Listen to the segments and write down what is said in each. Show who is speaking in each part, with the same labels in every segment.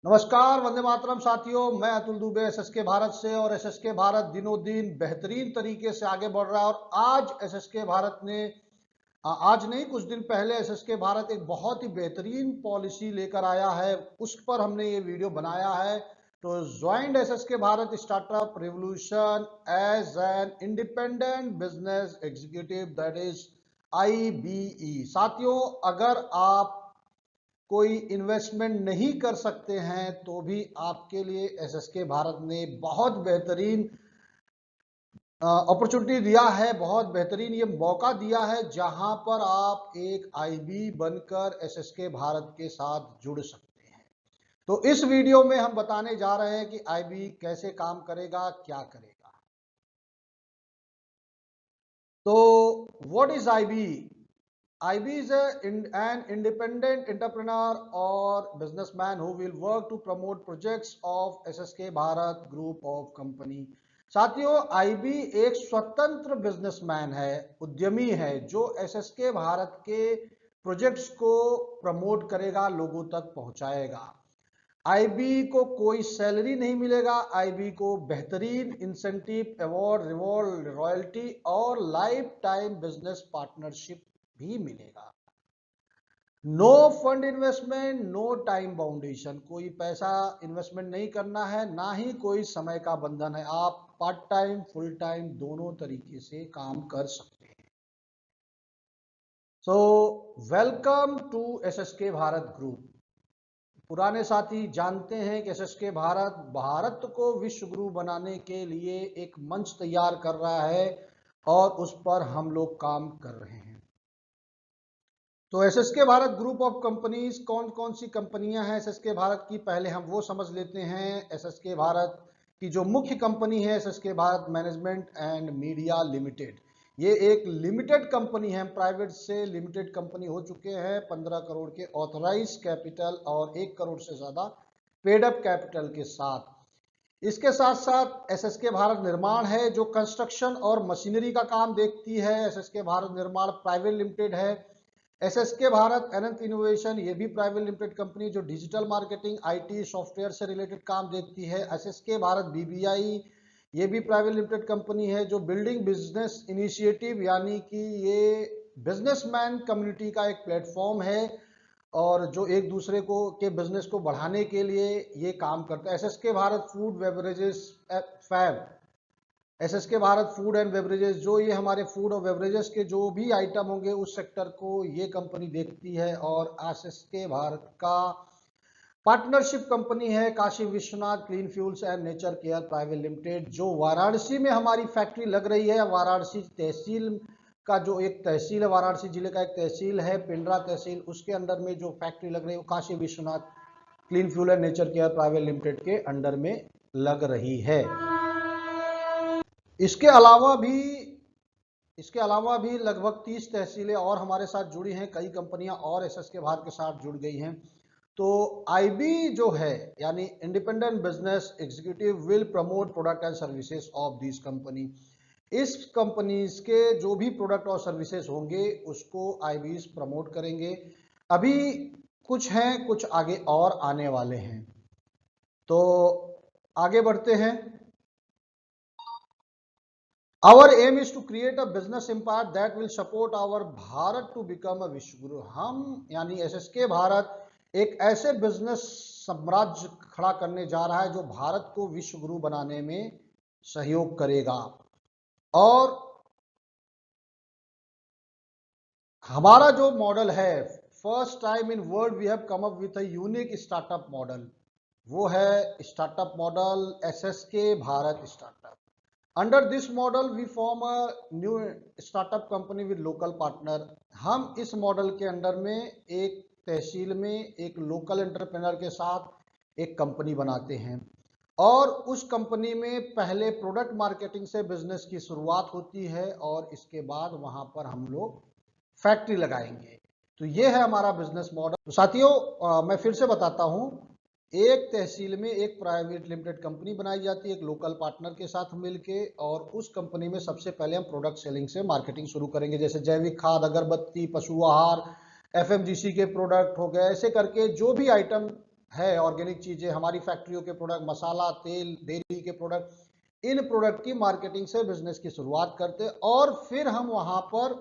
Speaker 1: नमस्कार, वंदे मातरम साथियों। मैं अतुल दुबे एसएसके भारत से। और एसएसके भारत दिनों दिन बेहतरीन तरीके से आगे बढ़ रहा है। और आज एसएसके भारत ने आज नहीं, कुछ दिन पहले एसएसके भारत एक बहुत ही बेहतरीन पॉलिसी लेकर आया है, उस पर हमने ये वीडियो बनाया है। तो joint SSK Bharat startup revolution as an independent business executive, that is IBE। साथियों, अगर आप कोई इन्वेस्टमेंट नहीं कर सकते हैं तो भी आपके लिए एसएसके भारत ने बहुत बेहतरीन अपॉर्चुनिटी दिया है, बहुत बेहतरीन ये मौका दिया है जहां पर आप एक IB बनकर एसएसके भारत के साथ जुड़ सकते हैं। तो इस वीडियो में हम बताने जा रहे हैं कि IB कैसे काम करेगा, क्या करेगा। तो what is IB? IB is an independent entrepreneur or businessman who will work to promote projects of SSK Bharat Group of Company। साथियों, IB एक स्वतंत्र बिजनेसमैन है, उद्यमी है, जो SSK भारत के प्रोजेक्ट्स को प्रमोट करेगा, लोगों तक पहुंचाएगा। IB को कोई सैलरी नहीं मिलेगा। IB को बेहतरीन इंसेंटिव, अवार्ड, रिवॉर्ड, रॉयल्टी और लाइफ टाइम बिजनेस पार्टनरशिप भी मिलेगा। No fund investment, no time बाउंडेशन, कोई पैसा इन्वेस्टमेंट नहीं करना है, ना ही कोई समय का बंधन है। आप पार्ट टाइम, फुल टाइम दोनों तरीके से काम कर सकते हैं। So welcome to SSK Bharat group. पुराने साथी जानते हैं कि एसएसके भारत को विश्व गुरु बनाने के लिए एक मंच तैयार कर रहा है और उस पर हम लोग काम कर रहे हैं। तो SSK Bharat group of companies, कौन कौन सी कंपनियां हैं एसएसके भारत की, पहले हम वो समझ लेते हैं। एसएसके भारत की जो मुख्य कंपनी है, SSK Bharat management and media limited, ये एक लिमिटेड कंपनी है। प्राइवेट से लिमिटेड कंपनी हो चुके हैं। 15 करोड़ के ऑथराइज कैपिटल और 1 करोड़ से ज्यादा पेड अप कैपिटल के साथ। इसके साथ साथ एसएसके भारत निर्माण है, जो कंस्ट्रक्शन और मशीनरी का काम देखती है। एसएसके भारत निर्माण प्राइवेट लिमिटेड है। एसएसके भारत अनंत इनोवेशन, ये भी प्राइवेट लिमिटेड कंपनी, जो डिजिटल मार्केटिंग, IT सॉफ्टवेयर से रिलेटेड काम देखती है। एसएसके भारत BBI, ये भी प्राइवेट लिमिटेड कंपनी है, जो बिल्डिंग बिजनेस इनिशिएटिव, यानी कि ये बिजनेसमैन कम्युनिटी का एक प्लेटफॉर्म है और जो एक दूसरे को के बिजनेस को बढ़ाने के लिए ये काम करता है। SSK Bharat food beverages FAB, SSK Bharat food and beverages, जो ये हमारे फूड और बेवरेजेस के जो भी आइटम होंगे उस सेक्टर को ये कंपनी देखती है। और एसएसके भारत का पार्टनरशिप कंपनी है Kashi Vishwanath clean fuels and nature care private limited, जो वाराणसी में हमारी फैक्ट्री लग रही है। वाराणसी तहसील का जो एक तहसील है, वाराणसी जिले का एक तहसील है पिंडरा तहसील, उसके अंडर में जो फैक्ट्री लग रही है वो Kashi Vishwanath clean fuel and nature care private limited के अंडर में लग रही है। इसके अलावा भी लगभग 30 तहसीलें और हमारे साथ जुड़ी हैं। कई कंपनियां और एसएसके भारत के साथ जुड़ गई हैं। तो IB जो है, यानी independent business executive, will promote product and services of this company. इस कंपनीज के जो भी प्रोडक्ट और सर्विसेज होंगे उसको IBs प्रमोट करेंगे। अभी कुछ हैं, कुछ आगे और आने वाले हैं। तो आगे बढ़ते हैं। Our aim is to create a business empire that will support our Bharat to become a विश्वगुरु। हम यानी एसएसके भारत एक ऐसे बिजनेस साम्राज्य खड़ा करने जा रहा है जो भारत को विश्वगुरु बनाने में सहयोग करेगा। और हमारा जो मॉडल है, first time in world we have come up with a unique startup model, वो है startup model SSK Bharat startup. Under this model, we form a new startup company with local partner। हम इस मॉडल के under में एक तहसील में एक local entrepreneur के साथ एक कंपनी बनाते हैं और उस कंपनी में पहले प्रोडक्ट मार्केटिंग से बिजनेस की शुरुआत होती है और इसके बाद वहां पर हम लोग फैक्ट्री लगाएंगे। तो ये है हमारा बिजनेस मॉडल। तो साथियों, मैं फिर से बताता हूं, एक तहसील में एक प्राइवेट लिमिटेड कंपनी बनाई जाती है एक लोकल पार्टनर के साथ मिलके, और उस कंपनी में सबसे पहले हम प्रोडक्ट सेलिंग से मार्केटिंग शुरू करेंगे, जैसे जैविक खाद, अगरबत्ती, पशु आहार, FMGC के प्रोडक्ट हो गए। ऐसे करके जो भी आइटम है, ऑर्गेनिक चीजें, हमारी फैक्ट्रियों के प्रोडक्ट, मसाला, तेल, डेयरी के प्रोडक्ट, इन प्रोडक्ट की मार्केटिंग से बिजनेस की शुरुआत करते और फिर हम वहां पर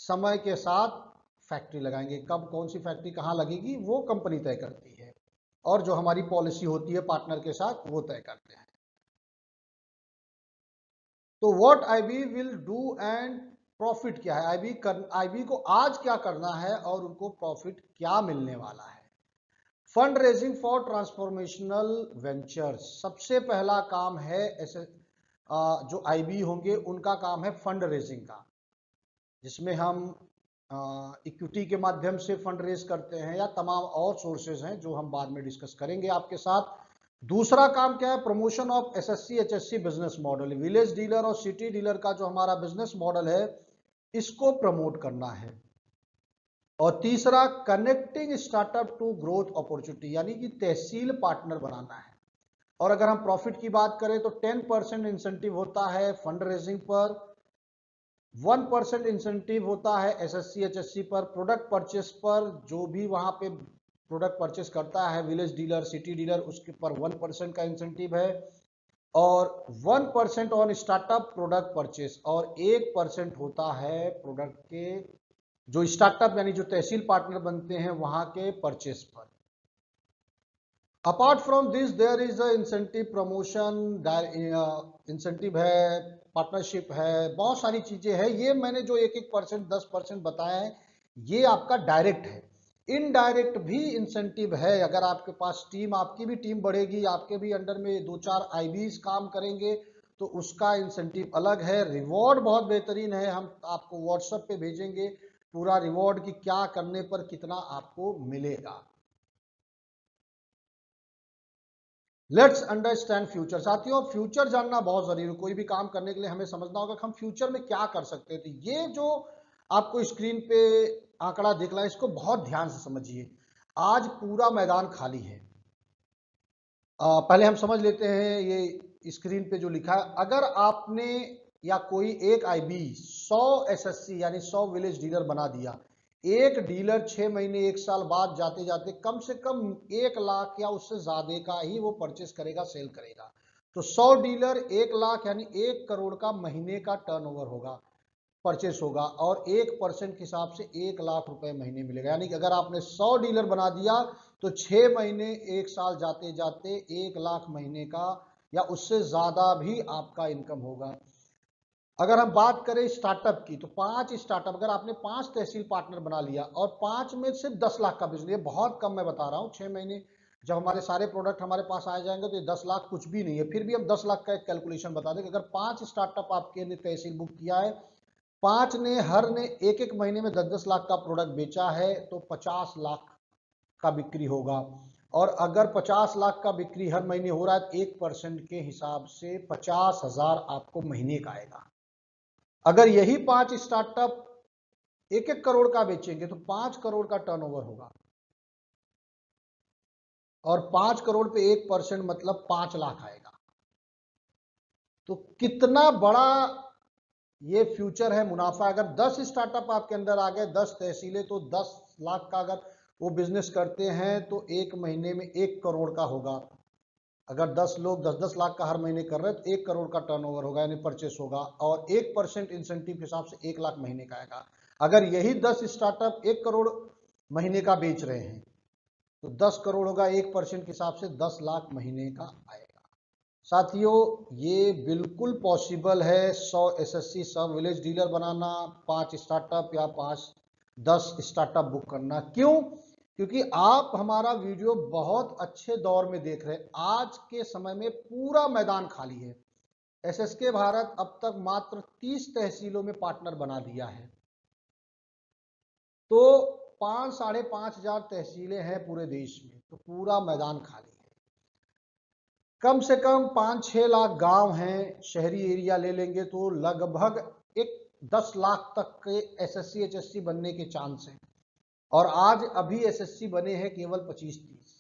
Speaker 1: समय के साथ फैक्ट्री लगाएंगे। कब कौन सी फैक्ट्री कहाँ लगेगी वो कंपनी तय करती है, और जो हमारी पॉलिसी होती है पार्टनर के साथ वो तय करते हैं। तो what IB will do and profit क्या है, आईबी को आज क्या करना है और उनको प्रॉफिट क्या मिलने वाला है। Fund raising for transformational ventures, सबसे पहला काम है ऐसे जो आईबी होंगे उनका काम है फंड रेजिंग का, जिसमें हम इक्विटी के माध्यम से फंड रेज करते हैं या तमाम और सोर्सेज हैं जो हम बाद में डिस्कस करेंगे आपके साथ। दूसरा काम क्या है, promotion of SSC HSC business model, village dealer और सिटी डीलर का जो हमारा बिजनेस मॉडल है इसको प्रमोट करना है। और तीसरा, connecting startup to growth opportunity, यानी कि तहसील पार्टनर बनाना है। और अगर हम प्रॉफिट की बात करें तो 10% इंसेंटिव होता है फंड रेजिंग पर, 1% इंसेंटिव होता है एसएससी एचएससी पर, प्रोडक्ट परचेस पर, जो भी वहां पे प्रोडक्ट परचेस करता है विलेज डीलर सिटी डीलर उसके पर 1% का इंसेंटिव है, और 1% ऑन स्टार्टअप प्रोडक्ट परचेस, और 1% होता है प्रोडक्ट के जो स्टार्टअप यानी जो तहसील पार्टनर बनते हैं वहां के परचेस पर। Apart from this there is a incentive promotion, incentive है, पार्टनरशिप है, बहुत सारी चीजें हैं। ये मैंने जो 1-1%, 10% बताया है ये आपका डायरेक्ट है। इनडायरेक्ट भी इंसेंटिव है, अगर आपके पास टीम, आपकी भी टीम बढ़ेगी, आपके भी अंडर में 2-4 आईबीज काम करेंगे तो उसका इंसेंटिव अलग है। रिवॉर्ड बहुत बेहतरीन है, हम आपको व्हाट्सएप पे भेजेंगे पूरा रिवॉर्ड कि क्या करने पर कितना आपको मिलेगा। Let's understand future. साथियों, फ्यूचर जानना बहुत जरूरी है, कोई भी काम करने के लिए हमें समझना होगा कि हम फ्यूचर में क्या कर सकते हैं। तो ये जो आपको स्क्रीन पे आंकड़ा दिख रहा है इसको बहुत ध्यान से समझिए। आज पूरा मैदान खाली है। पहले हम समझ लेते हैं ये स्क्रीन पे जो लिखा है, अगर आपने या कोई एक आईबी 100 एसएससी यानी 100 विलेज डीलर बना दिया, एक डीलर 6 महीने 1 साल बाद जाते जाते कम से कम 1 लाख या उससे ज्यादा का ही वो परचेस करेगा, सेल करेगा। तो 100 डीलर 1 लाख यानी 1 करोड़ का महीने का टर्नओवर होगा, परचेस होगा, और 1% के हिसाब से 1 लाख रुपए महीने मिलेगा। यानी कि अगर आपने 100 डीलर बना दिया तो 6 महीने 1 साल जाते जाते 1 लाख महीने का या उससे ज्यादा भी आपका इनकम होगा। अगर हम बात करें स्टार्टअप की तो 5 स्टार्टअप, अगर आपने 5 तहसील पार्टनर बना लिया और 5 में सिर्फ 10 लाख का बिजनेस, बहुत कम मैं बता रहा हूँ, 6 महीने जब हमारे सारे प्रोडक्ट हमारे पास आ जाएंगे तो ये 10 लाख कुछ भी नहीं है, फिर भी हम 10 लाख का एक कैलकुलेशन बता दें कि अगर 5 स्टार्टअप आपके ने तहसील बुक किया है, 5 ने हर ने 1-1 महीने में 10-10 लाख का प्रोडक्ट बेचा है तो 50 लाख का बिक्री होगा। और अगर 50 लाख का बिक्री हर महीने हो रहा है तो 1% के हिसाब से 50,000 आपको महीने का आएगा। अगर यही 5 स्टार्टअप 1-1 करोड़ का बेचेंगे तो 5 करोड़ का टर्नओवर होगा, और 5 करोड़ पे 1% मतलब 5 लाख आएगा। तो कितना बड़ा ये फ्यूचर है मुनाफा। अगर 10 स्टार्टअप आपके अंदर आ गए, 10 तहसीलें, तो 10 लाख का अगर वो बिजनेस करते हैं तो एक महीने में 1 करोड़ का होगा। अगर 10 लोग 10-10 लाख का हर महीने कर रहे हैं तो 1 करोड़ का टर्नओवर होगा यानी परचेस होगा, और 1% इंसेंटिव के हिसाब से 1 लाख महीने का आएगा। अगर यही 10 स्टार्टअप 1 करोड़ महीने का बेच रहे हैं तो 10 करोड़ होगा, 1% के हिसाब से 10 लाख महीने का आएगा। साथियों, ये बिल्कुल पॉसिबल है 100 एसएससी सब विलेज डीलर बनाना, 5 स्टार्टअप या 5-10 स्टार्टअप बुक करना। क्यों? क्योंकि आप हमारा वीडियो बहुत अच्छे दौर में देख रहे हैं। आज के समय में पूरा मैदान खाली है। एसएसके भारत अब तक मात्र 30 तहसीलों में पार्टनर बना दिया है, तो 5-5.5 हजार तहसीलें हैं पूरे देश में, तो पूरा मैदान खाली है। कम से कम 5-6 लाख गांव हैं, शहरी एरिया ले लेंगे तो लगभग 10 लाख तक के एसएससी एचएससी बनने के चांस हैं, और आज अभी एसएससी बने हैं केवल 25-30।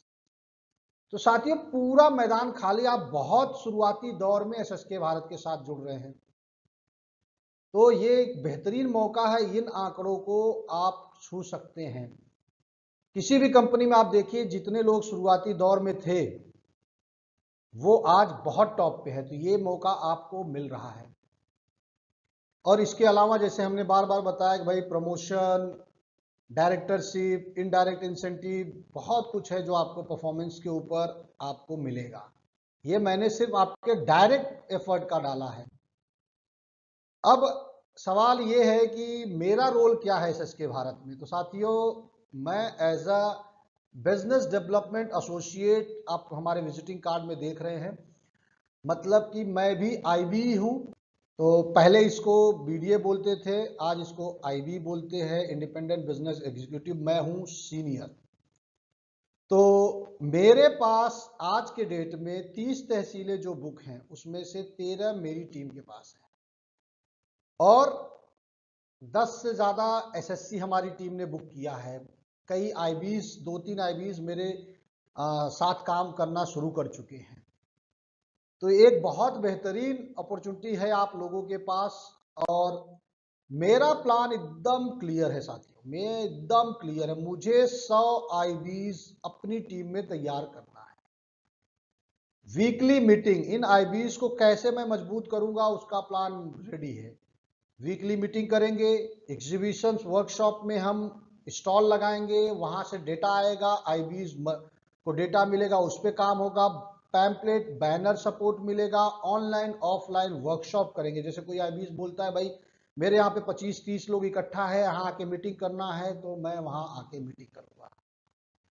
Speaker 1: तो साथियों, पूरा मैदान खाली, आप बहुत शुरुआती दौर में एसएसके भारत के साथ जुड़ रहे हैं, तो ये एक बेहतरीन मौका है, इन आंकड़ों को आप छू सकते हैं। किसी भी कंपनी में आप देखिए जितने लोग शुरुआती दौर में थे वो आज बहुत टॉप पे है, तो ये मौका आपको मिल रहा है। और इसके अलावा जैसे हमने बार बार बताया कि भाई प्रमोशन, डायरेक्टरशिप, इनडायरेक्ट इंसेंटिव, बहुत कुछ है जो आपको परफॉर्मेंस के ऊपर आपको मिलेगा। ये मैंने सिर्फ आपके डायरेक्ट एफर्ट का डाला है। अब सवाल ये है कि मेरा रोल क्या है एसएसके भारत में। तो साथियों, मैं as a business development associate, आप हमारे विजिटिंग कार्ड में देख रहे हैं, मतलब कि मैं भी आईबी हूं। तो पहले इसको बीडीए बोलते थे, आज इसको आईबी बोलते हैं, इंडिपेंडेंट बिजनेस एग्जीक्यूटिव। मैं हूं सीनियर। तो मेरे पास आज के डेट में 30 तहसीलें जो बुक हैं उसमें से 13 मेरी टीम के पास है, और 10 से ज्यादा एसएससी हमारी टीम ने बुक किया है। कई आईबीज, 2-3 आईबीज मेरे साथ काम करना शुरू कर चुके हैं। तो एक बहुत बेहतरीन अपॉर्चुनिटी है आप लोगों के पास। और मेरा प्लान एकदम क्लियर है साथियों, मैं एकदम क्लियर है। मुझे 100 आईबीज अपनी टीम में तैयार करना है। वीकली मीटिंग, इन आईबीज को कैसे मैं मजबूत करूंगा उसका प्लान रेडी है। वीकली मीटिंग करेंगे, एग्जीबिशंस, वर्कशॉप में हम स्टॉल लगाएंगे, वहां से डेटा आएगा, आईबीज को डेटा मिलेगा, उस पर काम होगा। पैम्पलेट, बैनर सपोर्ट मिलेगा। ऑनलाइन ऑफलाइन वर्कशॉप करेंगे। जैसे कोई आईबीज बोलता है भाई मेरे यहाँ पे 25-30 लोग इकट्ठा है, यहाँ आके मीटिंग करना है, तो मैं वहां आके मीटिंग करूंगा।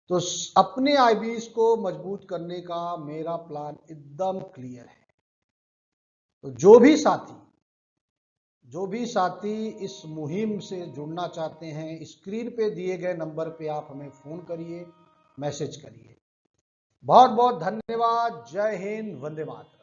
Speaker 1: तो अपने आईबीज को मजबूत करने का मेरा प्लान एकदम क्लियर है। तो जो भी साथी इस मुहिम से जुड़ना चाहते हैं, स्क्रीन पे दिए गए नंबर पे आप हमें फोन करिए, मैसेज करिए। बहुत बहुत धन्यवाद। जय हिंद, वंदे मातरम।